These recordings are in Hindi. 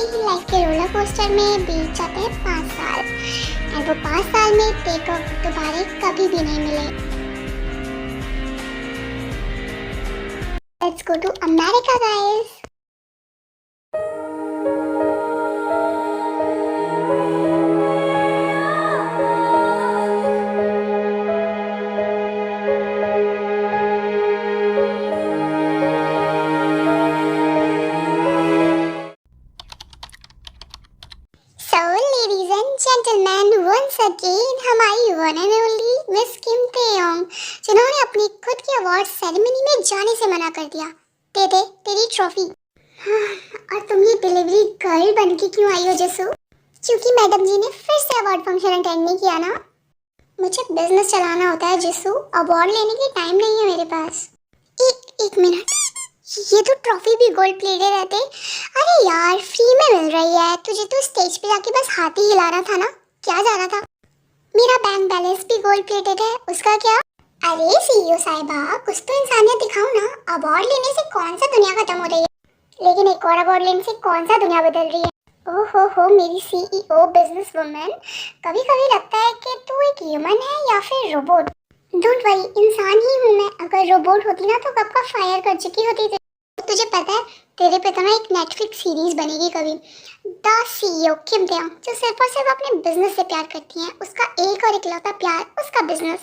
ही लाइफ के रोलर कोस्टर में बीत जाते हैं 5 साल और वो 5 साल में तेको दोबारा कभी भी नहीं मिले। Let's go to America guys. Gentleman once again हमारी one and only miss Kim Taeyong, जिन्होंने अपनी खुद की अवार्ड सेरेमनी में जाने से मना कर दिया। दे दे तेरी ट्रॉफी। और तुम ये डिलीवरी गर्ल बन के क्यों आई हो जसू? क्योंकि मैडम जी ने फिर से अवार्ड फंक्शन अटेंड नहीं किया ना। मुझे बिजनेस चलाना होता है जसू, अवार्ड लेने की टाइम नहीं है मेरे पास। एक मिनट, ये तो ट्रॉफी भी गोल्ड प्लेटेड रहते। अरे यार फ्री में मिल रही है, तुझे तो स्टेज पे जाके बस हाथ ही हिलाना था ना, क्या जाना था। मेरा बैंक बैलेंस भी गोल्ड प्लेटेड है, उसका क्या? अरे सीईओ साहिबा कुछ तो इंसानियत दिखाओ ना। अवार्ड लेने से कौन सा दुनिया खत्म हो रही है, लेकिन एक और अवार्ड लेने से कौन सा दुनिया बदल रही है। ओहो हो मेरी सीईओ बिजनेस वुमन, कभी कभी लगता है कि तू एक ह्यूमन है या फिर रोबोट। डोंट वरी, इंसान ही हूँ मैं। अगर रोबोट होती ना तो कब का फायर कर चुकी होती। तुझे पता है तेरे पे तो ना एक नेटफ्लिक्स सीरीज बनेगी कभी, द सीईओ किम तेयोंग, जो सिर्फ और सिर्फ अपने बिजनेस से प्यार करती है। उसका एक और इकलौता प्यार उसका बिजनेस।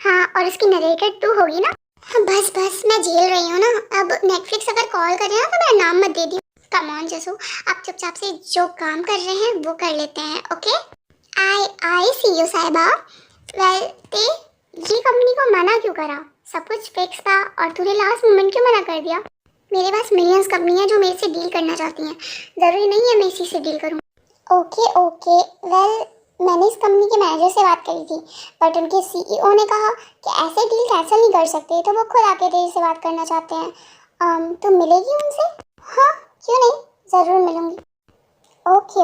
हाँ, और उसकी नरेटर तू होगी ना। हाँ, बस बस मैं झेल रही हूँ ना। अब नेटफ्लिक्स अगर कॉल करे ना तो मेरा नाम मत दे दियो। कम ऑन जसू, आप चुपचाप से जो काम कर रहे हैं वो कर लेते हैं। ओके आई सीईओ साहिबा। वेल ते ये कंपनी को मना क्यों करा? सब कुछ फिक्स था और तूने लास्ट मोमेंट क्यों मना कर दिया? मेरे पास मिलियंस कंपनियां जो मेरे से डील करना चाहती हैं, ज़रूरी नहीं है मैं इसी से डील करूं। ओके वेल मैंने इस कंपनी के मैनेजर से बात करी थी, बट उनके सीईओ ने कहा कि ऐसे डील कैंसिल नहीं कर सकते, तो वो खुद आके तेरे से बात करना चाहते हैं। तो मिलेगी उनसे? हाँ क्यों नहीं, ज़रूर मिलूंगी। ओके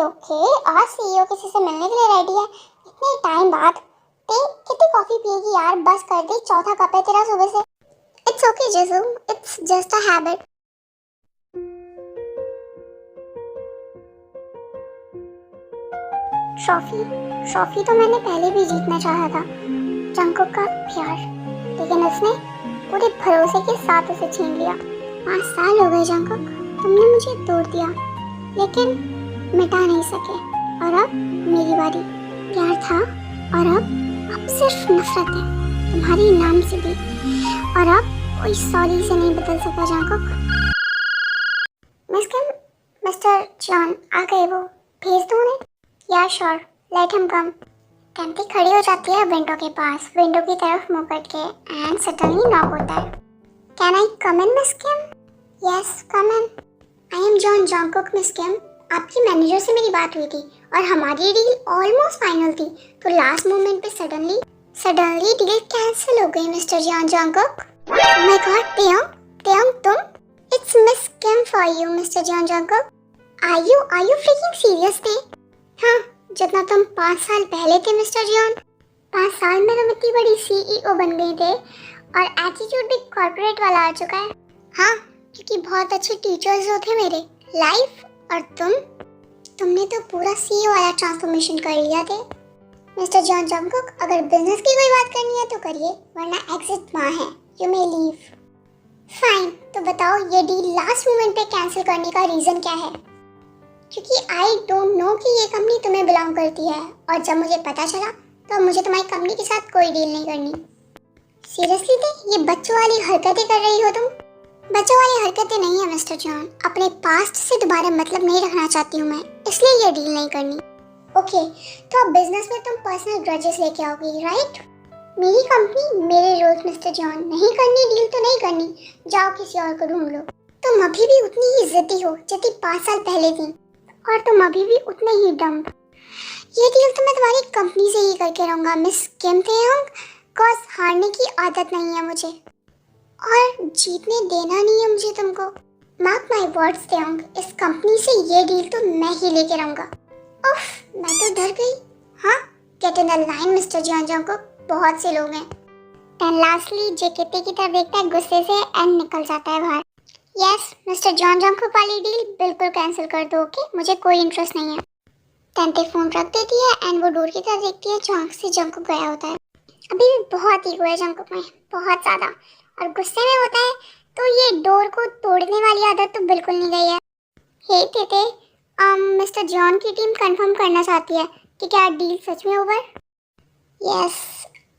आज सीईओ किसी से मिलने के लिए रेडी है इतने टाइम बाद? ते कितनी कॉफ़ी पिएगी यार, बस कर दे, चौथा कप है तेरा सुबह से। It's okay Jasu, it's just a habit. Trophy तो मैंने पहले भी जीतना चाहा था, जंगकुक का प्यार, लेकिन उसने पूरे भरोसे के साथ उसे छीन लिया। 5 साल हो गए जंगकुक, तुमने मुझे तोड़ दिया लेकिन मिटा नहीं सके। और अब मेरी बारी। प्यार था और अब सिर्फ नफरत है तुम्हारे नाम से भी, और अब कोई सॉरी से नहीं बदल सकता जंगकुक। मिस्टर जॉन आ गए, वो भेज दूँ उन्हें? या श्योर, लेट हिम कम। कैंती खड़ी हो जाती है विंडो के पास, विंडो की तरफ मुंह करके, एंड सडनली नॉक होता है। Can I come in Miss Kim? Yes come in. I am John Jungkook Miss Kim. आपकी मैनेजर से मेरी बात हुई थी और हमारी डील ऑलमोस्ट फाइनल थी, तो लास्ट मोमेंट पे सडनली डील कैंसिल हो गई Mister John Jungkook. Oh my god Taeyong तुम? It's Miss Kim for you Mister John Jungkook. Are you freaking serious थे? हाँ, जितना तुम 5 साल पहले थे मिस्टर जॉन। 5 साल में तुम इतनी बड़ी सीईओ बन गई थे और एटीट्यूड भी कॉर्पोरेट वाला आ चुका है। हाँ, क्योंकि बहुत अच्छे टीचर्स जो थे मेरे लाइफ, और तुमने तो पूरा सीईओ वाला ट्रांसफॉर्मेशन कर लिया थे मिस्टर जॉन जंगकुक। अगर बिजनेस की कोई बात करनी है तो करिए, वरना एग्जिट वहाँ है, यू मे लीव। फाइन, तो बताओ ये डील लास्ट मोमेंट पे कैंसिल करने का रीजन क्या है? क्योंकि आई डोंट नो कि ये कंपनी तुम्हें बिलोंग करती है, और जब मुझे पता चला तो मुझे तुम्हारी कंपनी के साथ कोई डील नहीं करनी। सीरियसली थे ये बच्चों वाली हरकतें कर रही हो तुम? बच्चों वाली हरकतें नहीं है मिस्टर जॉन, अपने पास्ट से दोबारा मतलब नहीं रखना चाहती हूँ मैं, इसलिए ये डील नहीं करनी। ओके, तो अब बिजनेस में तुम पर्सनल ग्रजेस लेके आओगी, राइट? मेरी कंपनी, मेरे रूल्स मिस्टर जॉन, नहीं करनी डील तो नहीं करनी, जाओ किसी और को ढूंढ लो। तुम अभी भी उतनी ही जिद्दी हो जितनी 5 साल पहले थी, और तुम अभी भी उतने ही डम। ये डील तो मैं तुम्हारी कंपनी से ही करके रहूँगा मिस किम तेयोंग, कॉज हारने की आदत नहीं है मुझे, और जीतने देना नहीं है मुझे तुमको। मार्क माय वर्ड्स तेयोंग, इस कंपनी से ये डील तो मैं ही लेके रहूँगा। उफ, मैं तो डर गई। हाँ, get in the line mister John Jungkook, बहुत से लोग हैं। एंड लास्टली जेकेटी की तरफ देखता है गुस्से से एंड निकल जाता है बाहर। यस मिस्टर जॉन जंकुक वाली डील बिल्कुल कैंसिल कर दो, ओके? मुझे कोई इंटरेस्ट नहीं है। तंते फोन रख देती है एंड वो डोर की तरफ देखती है जहाँ से जंकुक गया होता है। अभी भी बहुत ईगो है जंकुक में, बहुत ज़्यादा, और गुस्से में होता है, तो ये डोर को तोड़ने वाली आदत तो बिल्कुल नहीं गई है। हे तेते, मिस्टर जॉन की टीम कंफर्म करना चाहती है कि क्या डील सच में ओवर? यस,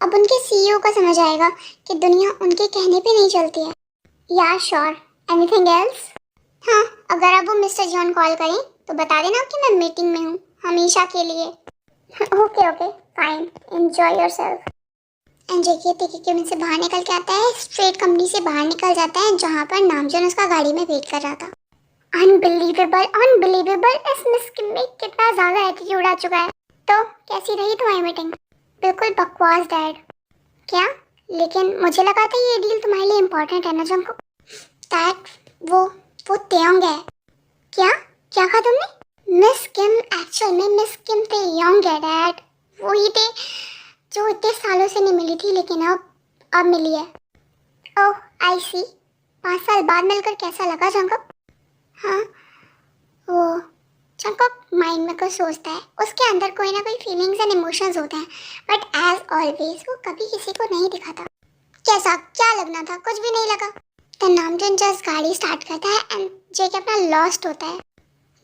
अब उनके सीईओ को समझ आएगा कि दुनिया उनके कहने पे नहीं चलती है। या श्योर, एनीथिंग एल्स? हाँ, अगर अब वो मिस्टर जॉन कॉल करें तो बता देना कि मैं मीटिंग में हूँ, हमेशा के लिए। Okay okay fine, enjoy yourself. And JK टेके केबिन से बाहर निकल के आता है, स्ट्रेट कंपनी से बाहर निकल जाता है जहाँ पर नामजन उसका गाड़ी में वेट कर रहा था। अनबिलीवेबल, अनबिलीवेबल, इस मिस किम में कितना ज़्यादा एटीट्यूड आ चुका है। तो कैसी रही तुम्हारी मीटिंग? बिल्कुल बकवास डैड। क्या? लेकिन मुझे लगा था ये डील तुम्हारे लिए इम्पोर्टेंट है ना जंकुक। डैड, वो तेयोंग है। क्या क्या कहा तुमने? मिस किम एक्चुअल में मिस किम तेयोंग है डैड। वो ही थे जो इतने सालों से नहीं मिली थी लेकिन अब मिली है। ओह आई सी। 5 साल बाद मिलकर कैसा लगा जंकुक? हाँ, वो जंकुक माइंड में कुछ सोचता है, उसके अंदर कोई ना कोई फीलिंग्स एंड इमोशंस होते हैं, बट एज ऑलवेज वो कभी किसी को नहीं दिखाता। कैसा क्या लगना था? कुछ भी नहीं लगा। द नामजन जस्ट गाड़ी स्टार्ट करता है एंड जेके अपना लॉस्ट होता है।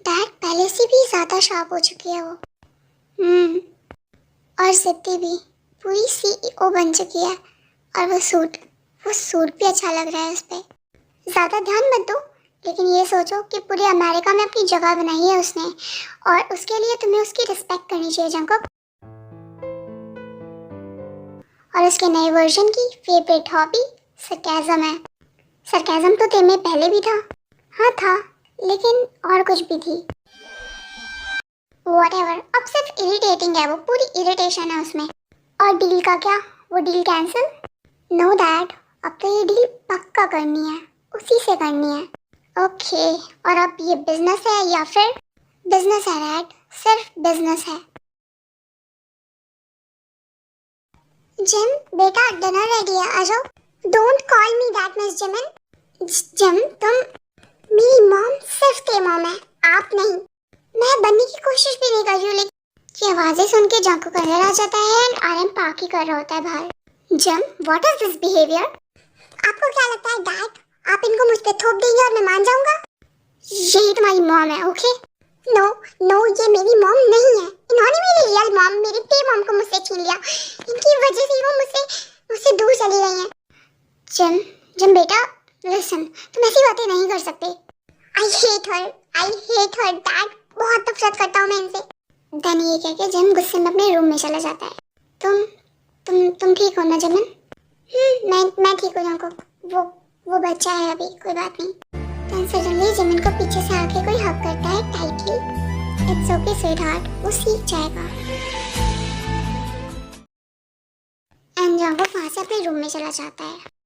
डैड पहले से भी ज़्यादा शार्प हो चुकी है वो। और सिद्धि भी पूरी सीईओ बन चुकी है, और वो सूट भी अच्छा लग रहा है उस पर। ज़्यादा ध्यान मत दो, लेकिन ये सोचो कि पूरे अमेरिका में अपनी जगह बनाई है उसने, और उसके लिए तुम्हें उसकी रिस्पेक्ट करनी चाहिए जंकुक। और उसके नए वर्जन की फेवरेट हॉबी सरकाज़म है। सरकाज़म तो तेरे में पहले भी था। हाँ था, लेकिन और कुछ भी थी। व्हाटएवर, अब सिर्फ इरिटेटिंग है वो, पूरी इरिटेशन है उसमें। और डील का क्या? वो डील कैंसिल? नो डैड, अब तो ये डील पक्का करनी है, उसी से करनी है। ओके, और अब ये बिजनेस है या फिर? बिजनेस है डैड, सिर्फ बिजनेस है। जिम बेटा डिनर रेडी है, आ जाओ। Don't call me that miss Jimin. Gym तुम, मेरी मॉम सिर्फ तेरी मॉम है, आप नहीं। मैं बनने की कोशिश भी नहीं कर रही हूँ, लेकिन ये आवाजें सुन के जंकुक अंदर आ जाता है एंड आरएम पार्क ही कर रहा होता है बाहर। Gym, what is this behaviour? आपको क्या लगता है डैड, आप इनको मुझ पे थोप देंगे और मैं मान जाऊंगा? यही तुम्हारी मॉम है, ओके? नो नो, ये मेरी मॉम नहीं है। इन्होंने मेरी रियल मॉम, मेरी पे मॉम को मुझसे छीन लिया। इनकी वजह से वो मुझसे दूर चली गई हैं। जिम जिम बेटा लिसन, तुम ऐसी बातें नहीं कर सकते। आई हेट हर डैड, बहुत नफरत करता हूँ मैं इनसे। देन ये कह के जिम गुस्से में अपने रूम में चला जाता है। तुम ठीक हो ना जिमिन? मैं ठीक हो जाऊंगा। वो बच्चा है अभी, कोई बात नहीं। देन सडनली जिमिन को पीछे से आके कोई हक करता है टाइटली। इट्स ओके स्वीटहार्ट, वो सीख जाएगा। एंड जंकुक वहाँ से अपने रूम में चला जाता है।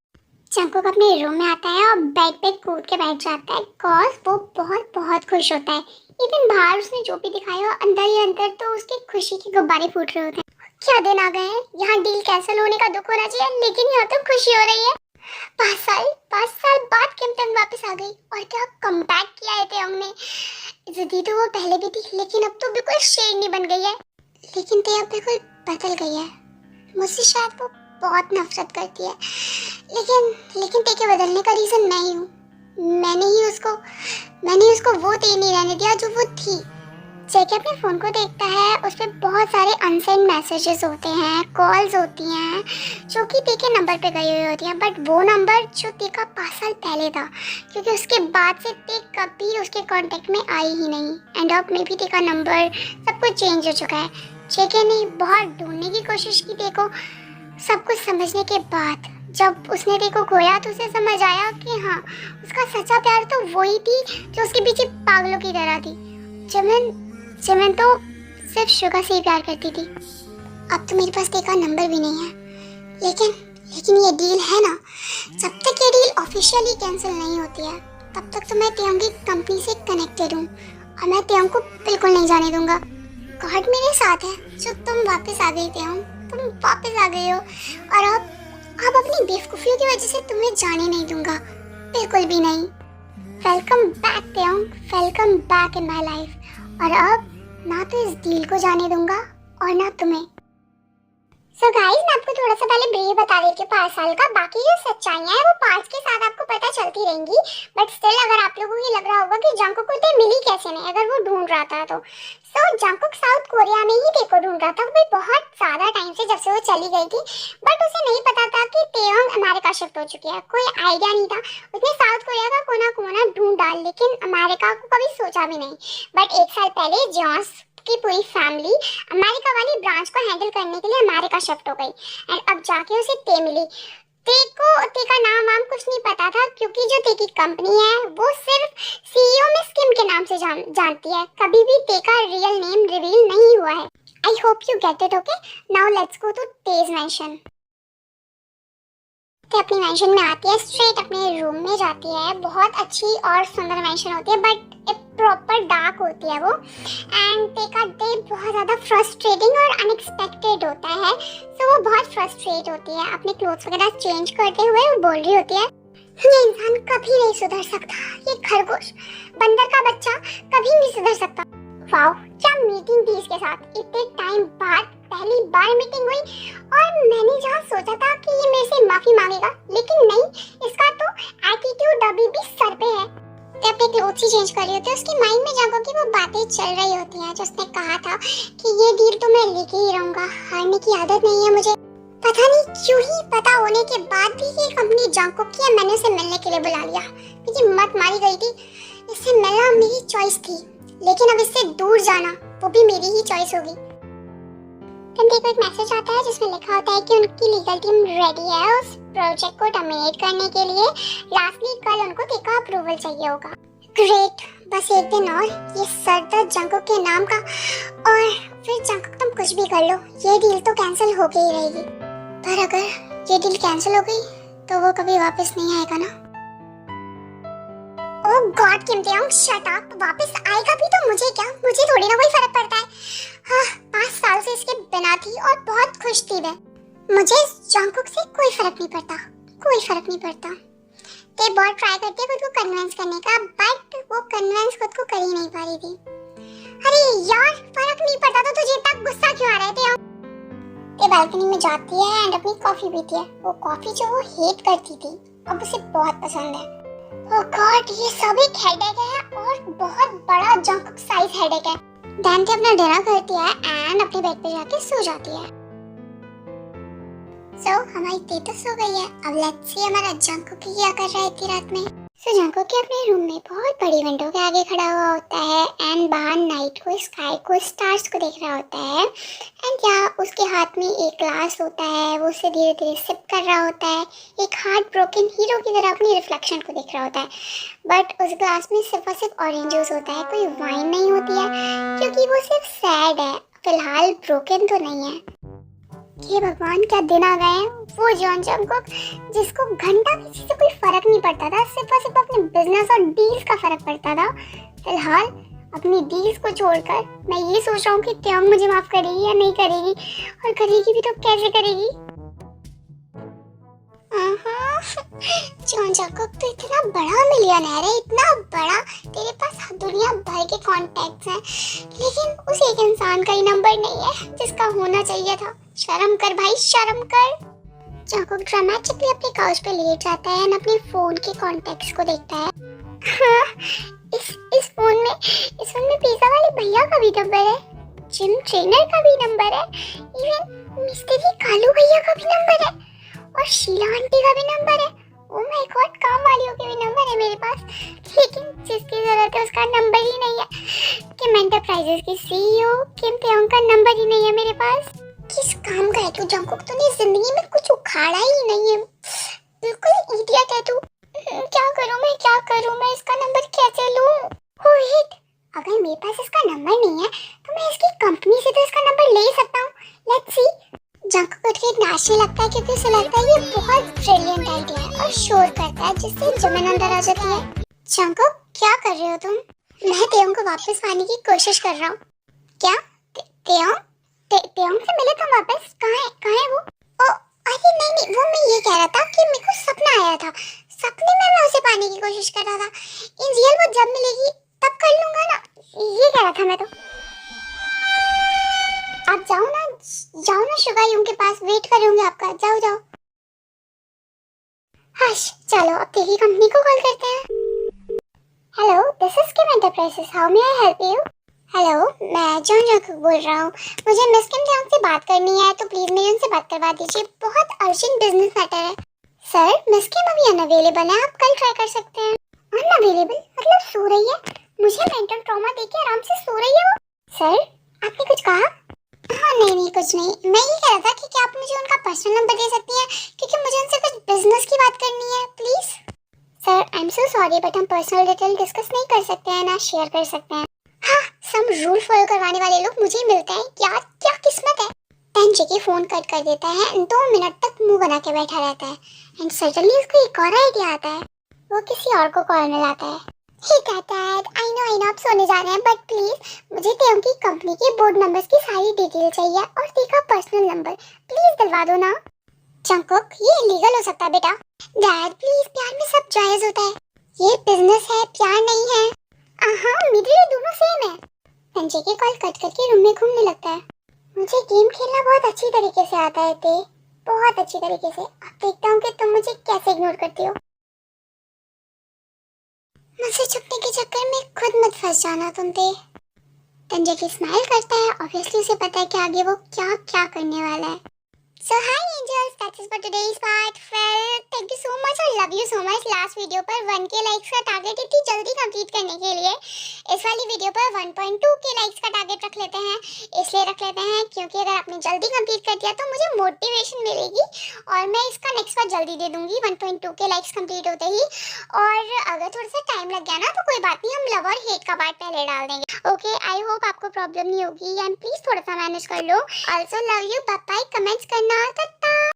जंकुक अपने रूम में आता है और बेड पे कूद के बैठ जाता है, कॉज वो बहुत बहुत खुश होता है। इवन बाहर उसने जो भी दिखाया, अंदर ही अंदर तो उसके खुशी के गुब्बारे फूट रहे होते हैं। क्या दिन आ गए हैं, यहाँ डील कैंसिल होने का दुख होना चाहिए, लेकिन यहाँ तो खुशी हो रही है। 5 साल बाद किम तंग वापस आ गई, और क्या कमबैक किया है तेयोंग ने। जिद्दी तो वो पहले भी थी, लेकिन अब तो बिल्कुल शेरनी बन गई है। लेकिन ते अब बिल्कुल बदल गई है। मुझसे शायद वो बहुत नफरत करती है, लेकिन ते के बदलने का रीज़न मैं ही हूँ। मैंने उसको वो ते नहीं रहने दिया जो वो थी। जेके अपने फ़ोन को देखता है, उस पर बहुत सारे अनसेंड मैसेजेस होते हैं, कॉल्स होती हैं जो कि ते के नंबर पे गई हुई होती हैं, बट वो नंबर जो ते का 5 साल पहले था, क्योंकि उसके बाद से ते कभी उसके कांटेक्ट में आई ही नहीं। एंड अब में भी ते का नंबर सब कुछ चेंज हो चुका है। जेके ने बहुत ढूंढने की कोशिश की ते को, सब कुछ समझने के बाद जब उसने ते को खोया तो उसे समझ आया कि हाँ, उसका सच्चा प्यार तो वही थी जो उसके पीछे पागलों की तरह थी। जिमिन तो सिर्फ शुगर से ही प्यार करती थी। अब तो मेरे पास ते का नंबर भी नहीं है, लेकिन ये डील है ना, जब तक ये डील ऑफिशियली कैंसिल नहीं होती है तब तक तो मैं तेयोंग की कंपनी से कनेक्टेड हूँ, और मैं तेयोंग को बिल्कुल नहीं जाने दूंगा। गॉड मेरे साथ है जो तुम वापस आ गई तेयोंग, तुम वापस आ गई हो, और अब अपनी बेवकूफ़ियों की वजह से तुम्हें जाने नहीं दूंगा, बिल्कुल भी नहीं। Welcome back Taeyong, welcome back in my life. और अब ना तो इस डील को जाने दूंगा और ना तुम्हें। सो गाइस, मैं आपको थोड़ा सा पहले ब्रीफ बता देती हूँ पार्सल का। बाकी जो सच्चाइयाँ हैं वो पार्ट्स के साथ आपको पता चलती रहेंगी। बट स्टिल अगर आप लोगों को ये लग रहा होगा कि जंगकुक को इतनी मिली कैसे नहीं अगर वो ढूंढ रहा था तो जंगकुक साउथ कोरिया में ही टेको ढूंढ रहा था वो बहुत ज्यादा टाइम से, जब से वो चली गई थी। बट उसे नहीं पता था कि तेयोंग अमेरिका शिफ्ट हो चुकी है, कोई आइडिया नहीं था। उसने साउथ कोरिया का कोना कोना ढूंढ डाल, लेकिन अमेरिका को कभी सोचा भी नहीं। बट एक साल पहले जॉन्स की पूरी फैमिली अमेरिका वाली ब्रांच को हैंडल करने के लिए अमेरिका शिफ्ट हो गई एंड अब जाके उसे ते मिली। ते का नाम कुछ नहीं पता था, क्योंकि जो ते की कंपनी है वो सिर्फ सीईओ मिस किम के नाम से जानती है। कभी भी ते का रियल नेम रिवील नहीं हुआ है। I hope you get it. Okay, now let's go to तेज मेंशन। ते अपनी मेंशन में आती है, स्ट्रेट अपने रूम में जाती है। बहुत अच्छी और सुंदर मेंशन होती है, बट प्रॉपर डार्क होती है वो। एंड ते का डे बहुत ज़्यादा फ्रस्ट्रेटिंग और अनएक्सपेक्टेड होता है। सो वो बहुत फ्रस्ट्रेट होती है, अपने क्लोथ्स वगैरह चेंज करते हुए वो बोल रही होती है, ये इंसान कभी नहीं सुधर सकता, ये खरगोश बंदर का बच्चा कभी नहीं सुधर सकता। वाओ, क्या मीटिंग थी इसके साथ। इतने टाइम बाद पहली बार मीटिंग हुई और मैंने जहाँ सोचा था कि ये मेरे से माफी मांगेगा, लेकिन नहीं, इसका तो एटीट्यूड अभी भी सर पे है। ते अपने क्लोथ्स ही चेंज कर रही होती है। उसकी माइंड में जागो कि वो बातें चल रही होती हैं जो उसने कहा था कि ये डील तो मैं लेके ही रहूंगा, हारने की आदत नहीं है मुझे। पता नहीं क्यों ही पता होने के बाद भी ये कंपनी जंगकुक की है, मैंने उसे मिलने के लिए बुला लिया। मुझे मत मारी गई थी, इससे मिलना मेरी चॉइस थी, लेकिन अब इससे दूर जाना वो भी मेरी ही चॉइस होगी। तभी को एक मैसेज आता है जिसमें लिखा होता है कि उनकी लीगल टीम रेडी है उस प्रोजेक्ट को टर्मिनेट करने के लिए। लास्टली कल उनको टेका अप्रूवल चाहिए होगा। ग्रेट, बस एक दिन और ये सरदर्द जंगकुक के नाम का, और फिर जंगकुक तुम कुछ भी कर लो, ये डील तो कैंसिल हो गई रहेगी। पर अगर ये डील कैंसिल हो गई तो वो कभी वापस नहीं आएगा ना। ओह गॉड किम तेयोंग, शट अप। वापस आएगा भी तो मुझे क्या, मुझे थोड़ी ना कोई फर्क पड़ता है। हाँ, 5 साल से इसके बिना थी और बहुत खुश थी मैं। मुझे इस जंगकुक से कोई फर्क नहीं पड़ता, कोई फर्क नहीं पड़ता। ते बहुत ट्राई करती है खुद को कन्विंस करने का, बट वो कन्विंस खुद को कर ही नहीं पा रही थी। अरे यार, फर्क नहीं पड़ता तो तुझे इतना गुस्सा क्यों आ रहा है तेयोंग? ते बालकनी में जाती है एंड अपनी कॉफी पीती है। वो कॉफी जो वो हेट करती थी अब उसे बहुत पसंद है। ओह गॉड, ये सब एक हेडेक है और बहुत बड़ा जंगकुक साइज हेडेक है। देन ते अपना डिनर करती है एंड अपने बेड पे जाके सो जाती है। हमारी ते तो सो गई है। अब लेट्स सी हमारा जंगकुक क्या कर रहा है इतनी रात में। जंगकुक के अपने रूम में बहुत बड़ी विंडो के आगे खड़ा हुआ होता है एंड बाहर नाइट को, स्काई को, स्टार्स को देख रहा होता है। एंड यहाँ उसके हाथ में एक ग्लास होता है, वो उसे धीरे धीरे सिप कर रहा होता है, एक हार्ट ब्रोकन हीरो की तरह अपनी रिफ्लेक्शन को देख रहा होता है। बट उस ग्लास में सिर्फ और सिर्फ ऑरेंज जूस होता है, कोई वाइन नहीं होती है, क्योंकि वो सिर्फ सैड है, फिलहाल ब्रोकन तो नहीं है। ये भगवान, क्या दिन आ गए हैं। वो जॉन जंगकुक जिसको घंटा किसी से कोई फर्क नहीं पड़ता था, सिर्फ और सिर्फ अपने बिजनेस और डील्स का फर्क पड़ता था, फिलहाल अपनी डील्स को छोड़कर मैं ये सोच रहा हूँ कि तेयोंग मुझे माफ करेगी या नहीं करेगी, और करेगी भी तो कैसे करेगी। जॉन जंगकुक तो इतना बड़ा मिलियनेयर है, इतना बड़ा, तेरे पास दुनिया भर के कॉन्टैक्ट्स हैं, लेकिन उस एक इंसान का ही नंबर नहीं है जिसका होना चाहिए था। शर्म कर भाई, शर्म कर। जंगकुक ड्रामेटिकली अपने काउच पे लेट जाता है और अपने फोन के कॉन्टैक्ट्स को देखता है। हाँ, इस फोन में पिज्जा वाले भैया का भी नंबर है, जिम ट्रेनर का भी नंबर है, इवन मिस्त्री कालू भैया का भी नंबर है, और शीला आंटी का भी नंबर है। ओह माय गॉड, काम वालियों के भी नंबर है मेरे पास, लेकिन जिसकी जरूरत है उसका नंबर ही नहीं है। किम एंटरप्राइजेस की सीईओ किम तेयोंग का नंबर ही नहीं है मेरे पास। किस काम का है तू जंगकुक? तूने जिंदगी में कुछ उखाड़ा ही नहीं है, बिल्कुल इडियट है तू। क्या करूं मैं इसका नंबर कैसे लूं? वेट, अगर मेरे पास इसका नंबर नहीं है तो मैं इसकी कंपनी से तो इसका नंबर ले सकता हूं। Let's see. जंगकुक को नाचने लगता है क्योंकि उसे लगता है ये बहुत ब्रिलियंट आइडिया है, और शोर करता है जिससे जमन अंदर आ जाती है। जंगकुक, क्या कर रहे हो तुम? मैं तेयोंग को वापस पाने की कोशिश कर रहा हूँ। क्या? तेयोंग से मिले तुम वापस? कहाँ है वो? ओ, अरे नहीं, वो मैं ये कह रहा था कि मेरे को सपना आया था। सपने में मैं उसे पाने की कोशिश कर रहा था। इन रियल वो जब मिलेगी तब कर लूंगा ना, ये कह रहा था मैं तो। आप जाओ ना शुगा यूं के पास, वेट कर रहे होंगे आपका, जाओ जाओ। हश, चलो अब तेरी कंपनी को कॉल करते हैं। Hello, this is Kim enterprises, how may I help you? Hello, मैं जॉन जॉकब बोल रहा हूँ। मुझे मिस किम टेयोंग से बात करनी है, तो प्लीज मेरी उनसे बात करवा दीजिए, बहुत अर्जेंट बिजनेस मैटर है। सर, मिस किम अभी अनअवेलेबल है, आप कल ट्राई कर सकते हैं। अनअवेलेबल मतलब सो रही है? मुझे मेंटल ट्रॉमा देके आराम से सो रही है वो। सर, आपने कुछ कहा? हाँ नहीं कुछ नहीं, मैं ये कह रहा था कि क्या आप मुझे उनका पर्सनल नंबर दे सकती हैं, क्योंकि मुझे उनसे कुछ बिजनेस की बात करनी है please. Sir, I am so sorry but हम पर्सनल डिटेल डिस्कस नहीं कर सकते हैं, ना शेयर कर सकते हैं। हाँ, सम रूल फॉलो करवाने वाले लोग मुझे ही मिलते हैं यार, क्या किस्मत है। टेंचे के फोन कट कर देता है, 2 मिनट तक मुंह बना के बैठा रहता है, एंड सडनली उसको एक और आइडिया आता है, वो किसी और को कॉल मिलाता है। हे डैड, आई नो आप सोने जा रहे हैं, बट प्लीज मुझे टेयोंग की कंपनी के बोर्ड नंबर्स की सारी डिटेल चाहिए और देखा पर्सनल नंबर, प्लीज दिलवा दो ना। जंगकुक, ये इलीगल हो सकता है बेटा। डैड प्लीज, प्यार में सब जायज होता है, ये बिजनेस है, प्यार नहीं है। हाँ, मेरे लिए दोनों सेम है। संजय की कॉल कट करके रूम में घूमने लगता है। मुझे गेम खेलना बहुत अच्छी तरीके से आता है ते, बहुत अच्छी तरीके से। अब देखता हूँ कि तुम मुझे कैसे इग्नोर करती हो। मुझसे छुपने के चक्कर में खुद मत फंस जाना तुम ते। संजय की स्माइल करता है, ऑब्वियसली उसे पता है कि आगे वो क्या क्या करने वाला है। So hi angels, that is for today's part. Well, thank you so much और love you so much. Last video पर 1K लाइक्स का टारगेट इतनी जल्दी कंप्लीट करने के लिए इस वाली वीडियो पर 1.2K लाइक्स का टारगेट रख लेते हैं। इसलिए रख लेते हैं क्योंकि अगर आपने जल्दी कंप्लीट कर दिया तो मुझे मोटिवेशन मिलेगी और मैं इसका नेक्स्ट पार्ट जल्दी दे दूंगी 1.2K लाइक्स कंप्लीट होते ही। और अगर थोड़ा सा टाइम लग गया ना तो कोई बात नहीं, हम लव और हेट का पार्ट पहले डाल देंगे। ओके, आई होप आपको प्रॉब्लम नहीं होगी एंड प्लीज थोड़ा सा मैनेज कर लो। Also love you, bye bye, comments करना।